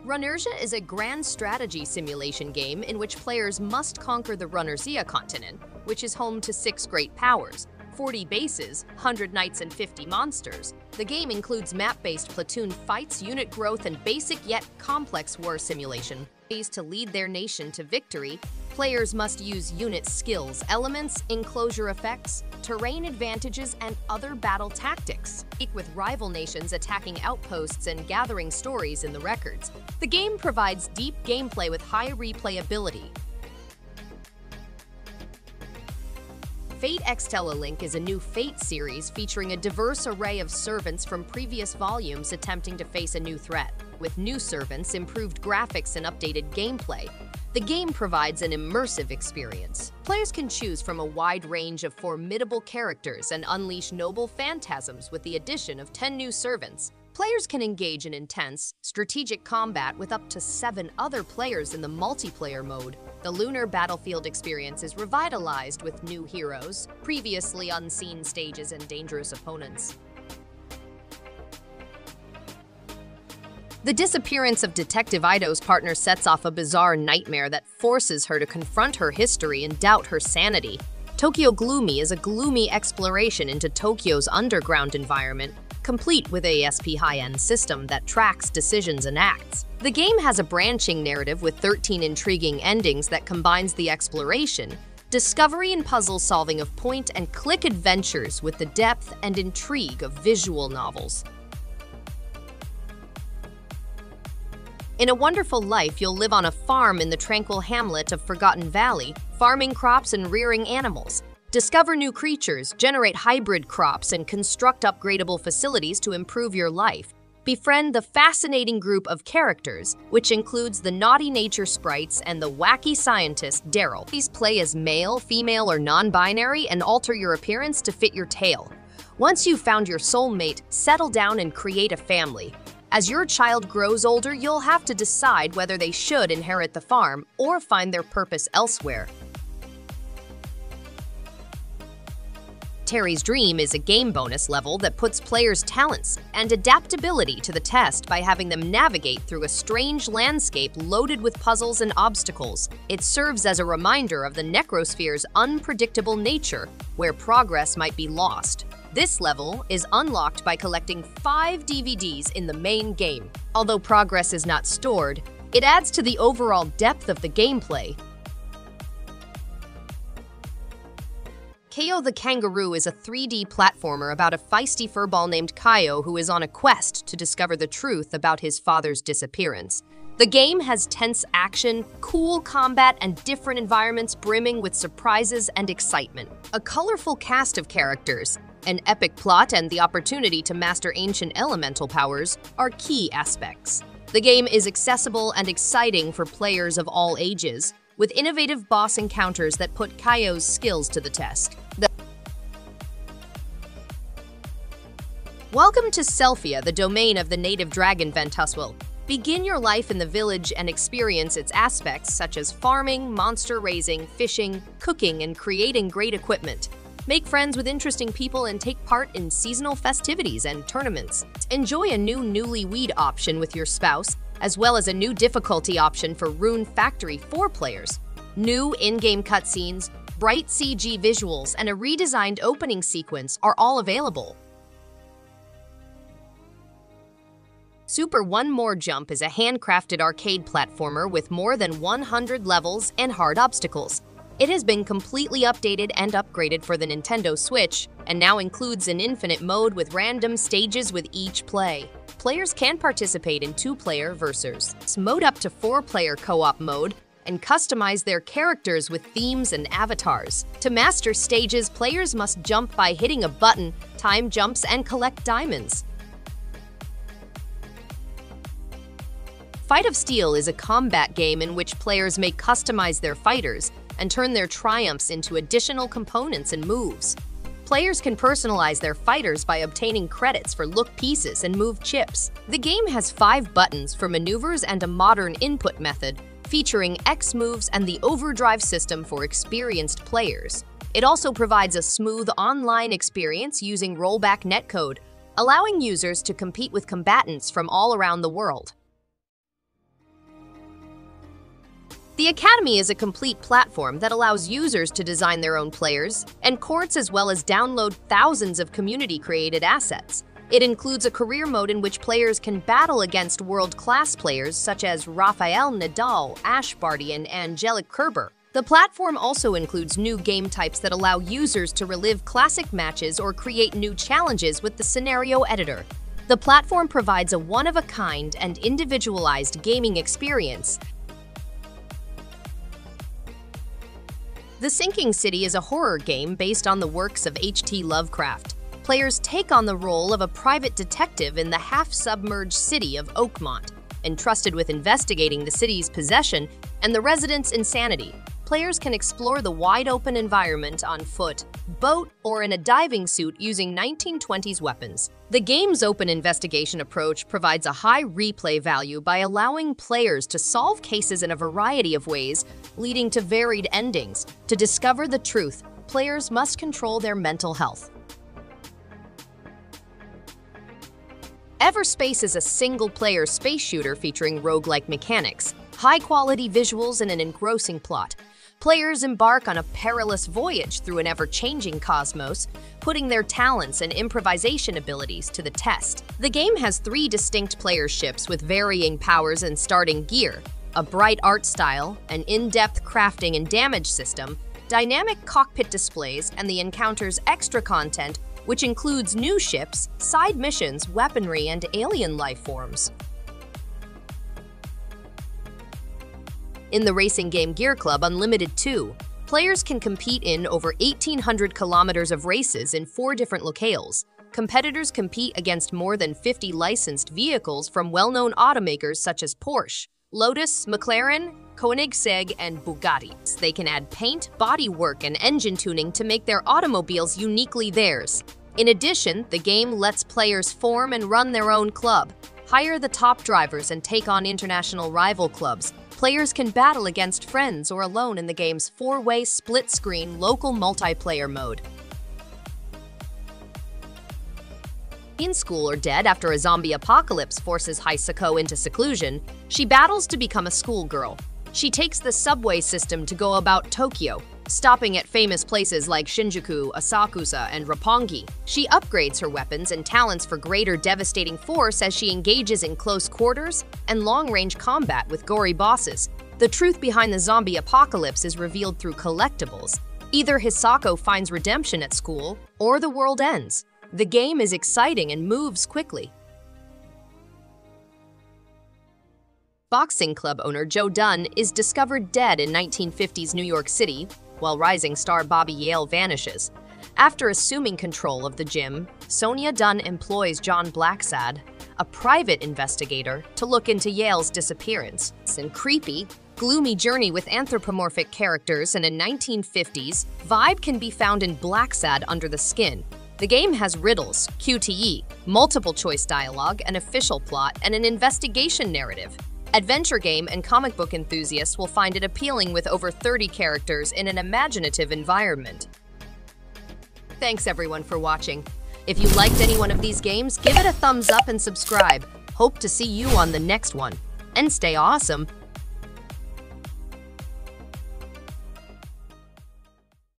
Runersia is a grand strategy simulation game in which players must conquer the Runersia continent, which is home to 6 great powers, 40 bases, 100 knights, and 50 monsters. The game includes map-based platoon fights, unit growth, and basic yet complex war simulation. Ways to lead their nation to victory, players must use unit skills, elements, enclosure effects, terrain advantages, and other battle tactics. With rival nations attacking outposts and gathering stories in the records. The game provides deep gameplay with high replayability. Fate Extella Link is a new Fate series featuring a diverse array of servants from previous volumes attempting to face a new threat. With new servants, improved graphics, and updated gameplay, the game provides an immersive experience. Players can choose from a wide range of formidable characters and unleash noble phantasms with the addition of 10 new servants. Players can engage in intense, strategic combat with up to 7 other players in the multiplayer mode. The Lunar Battlefield experience is revitalized with new heroes, previously unseen stages, and dangerous opponents. The disappearance of Detective Ido's partner sets off a bizarre nightmare that forces her to confront her history and doubt her sanity. Tokyo Gloomy is a gloomy exploration into Tokyo's underground environment, complete with a ASP high-end system that tracks decisions and acts. The game has a branching narrative with 13 intriguing endings that combines the exploration, discovery, and puzzle-solving of point-and-click adventures with the depth and intrigue of visual novels. In A Wonderful Life, you'll live on a farm in the tranquil hamlet of Forgotten Valley, farming crops and rearing animals. Discover new creatures, generate hybrid crops, and construct upgradable facilities to improve your life. Befriend the fascinating group of characters, which includes the naughty nature sprites and the wacky scientist, Daryl. Please play as male, female, or non-binary and alter your appearance to fit your tale. Once you've found your soulmate, settle down and create a family. As your child grows older, you'll have to decide whether they should inherit the farm or find their purpose elsewhere. Terry's Dream is a game bonus level that puts players' talents and adaptability to the test by having them navigate through a strange landscape loaded with puzzles and obstacles. It serves as a reminder of the Necrosphere's unpredictable nature, where progress might be lost. This level is unlocked by collecting 5 DVDs in the main game. Although progress is not stored, it adds to the overall depth of the gameplay. Kayo the Kangaroo is a 3D platformer about a feisty furball named Kayo who is on a quest to discover the truth about his father's disappearance. The game has tense action, cool combat, and different environments brimming with surprises and excitement. A colorful cast of characters, an epic plot, and the opportunity to master ancient elemental powers are key aspects. The game is accessible and exciting for players of all ages, with innovative boss encounters that put Kayo's skills to the test. Welcome to Selphia, the domain of the native dragon Ventuswil. Begin your life in the village and experience its aspects such as farming, monster raising, fishing, cooking, and creating great equipment. Make friends with interesting people and take part in seasonal festivities and tournaments. Enjoy a new Newlywed option with your spouse, as well as a new difficulty option for Rune Factory 4 players. New in-game cutscenes, bright CG visuals, and a redesigned opening sequence are all available. Super One More Jump is a handcrafted arcade platformer with more than 100 levels and hard obstacles. It has been completely updated and upgraded for the Nintendo Switch, and now includes an infinite mode with random stages with each play. Players can participate in 2-player versus mode up to 4-player co-op mode, and customize their characters with themes and avatars. To master stages, players must jump by hitting a button, time jumps, and collect diamonds. Fight of Steel is a combat game in which players may customize their fighters and turn their triumphs into additional components and moves. Players can personalize their fighters by obtaining credits for look pieces and move chips. The game has 5 buttons for maneuvers and a modern input method, featuring X moves and the overdrive system for experienced players. It also provides a smooth online experience using rollback netcode, allowing users to compete with combatants from all around the world. The Academy is a complete platform that allows users to design their own players and courts as well as download thousands of community-created assets. It includes a career mode in which players can battle against world-class players such as Rafael Nadal, Ash Barty, and Angelique Kerber. The platform also includes new game types that allow users to relive classic matches or create new challenges with the scenario editor. The platform provides a one-of-a-kind and individualized gaming experience. The Sinking City is a horror game based on the works of H.P. Lovecraft. Players take on the role of a private detective in the half-submerged city of Oakmont, entrusted with investigating the city's possession and the residents' insanity. Players can explore the wide-open environment on foot, boat, or in a diving suit using 1920s weapons. The game's open investigation approach provides a high replay value by allowing players to solve cases in a variety of ways, leading to varied endings. To discover the truth, players must control their mental health. Everspace is a single-player space shooter featuring roguelike mechanics, high-quality visuals, and an engrossing plot. Players embark on a perilous voyage through an ever-changing cosmos, putting their talents and improvisation abilities to the test. The game has 3 distinct player ships with varying powers and starting gear, a bright art style, an in-depth crafting and damage system, dynamic cockpit displays, and the encounter's extra content, which includes new ships, side missions, weaponry, and alien life forms. In the racing game Gear Club Unlimited 2, players can compete in over 1,800 kilometers of races in 4 different locales. Competitors compete against more than 50 licensed vehicles from well-known automakers such as Porsche, Lotus, McLaren, Koenigsegg, and Bugatti. They can add paint, bodywork, and engine tuning to make their automobiles uniquely theirs. In addition, the game lets players form and run their own club, hire the top drivers, and take on international rival clubs. Players can battle against friends or alone in the game's 4-way split-screen local multiplayer mode. In School or Dead, after a zombie apocalypse forces Hisako into seclusion, she battles to become a schoolgirl. She takes the subway system to go about Tokyo, stopping at famous places like Shinjuku, Asakusa, and Roppongi. She upgrades her weapons and talents for greater devastating force as she engages in close quarters and long-range combat with gory bosses. The truth behind the zombie apocalypse is revealed through collectibles. Either Hisako finds redemption at school, or the world ends. The game is exciting and moves quickly. Boxing club owner Joe Dunn is discovered dead in 1950s New York City, while rising star Bobby Yale vanishes. After assuming control of the gym, Sonia Dunn employs John Blacksad, a private investigator, to look into Yale's disappearance. It's a creepy, gloomy journey with anthropomorphic characters and a 1950s vibe can be found in Blacksad Under the Skin. The game has riddles, QTE, multiple choice dialogue, an official plot, and an investigation narrative. Adventure game and comic book enthusiasts will find it appealing with over 30 characters in an imaginative environment. Thanks everyone for watching. If you liked any one of these games, give it a thumbs up and subscribe. Hope to see you on the next one. And stay awesome!